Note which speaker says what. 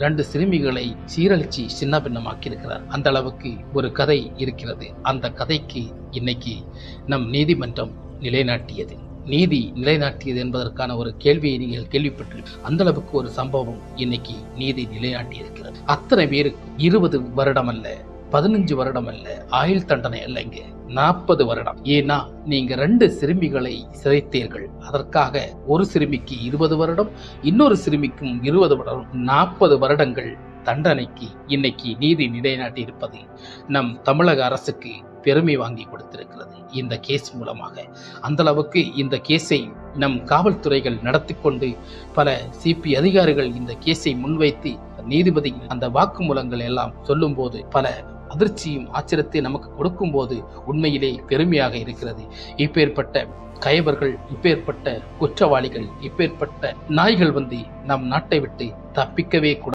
Speaker 1: 2 சிறுமிகளை சீரழிச்சு சின்ன பின்னமாக்கி இருக்கிறார். அந்த அளவுக்கு ஒரு கதை இருக்கிறது. அந்த கதைக்கு இன்னைக்கு நம் நீதிமன்றம் நிலைநாட்டியது. நீதி நிலைநாட்டியது என்பதற்கான ஒரு கேள்வியை நீங்கள் கேள்விப்பட்டு அந்த அளவுக்கு ஒரு சம்பவம் இன்னைக்கு நீதி நிலைநாட்டி இருக்கிறது. அத்தனை பேருக்கு 20 வருடம் அல்ல, 15 வருடம் அல்ல, ஆயுள் தண்டனை அல்லங்க, 40 வருடம். ஏன்னா நீங்க 2 சிறுமிகளை சிதைத்தீர்கள். அதற்காக ஒரு சிறுமிக்கு 20 வருடம், இன்னொரு சிறுமிக்கும் 20 வருடம், 40 வருடங்கள் தண்டனைக்கு இன்னைக்கு நீதி நிலைநாட்டி இருப்பது நம் தமிழக அரசுக்கு பெருமை வாங்கி கொடுத்திருக்கிறது. இந்த கேஸ் மூலமாக அந்த அளவுக்கு இந்த கேஸை நம் காவல்துறைகள் நடத்தி கொண்டு பல சிபி அதிகாரிகள் இந்த கேஸை முன்வைத்து நீதிபதி அந்த வாக்குமூலங்கள் எல்லாம் சொல்லும் போது பல அதிர்ச்சியும் ஆச்சரியத்தை நமக்கு கொடுக்கும் போது உண்மையிலே பெருமையாக இருக்கிறது. இப்பேற்பட்ட கயவர்கள், இப்பேற்பட்ட குற்றவாளிகள், இப்பேற்பட்ட நாய்கள் நம் நாட்டை விட்டு தப்பிக்கவே கூடாது.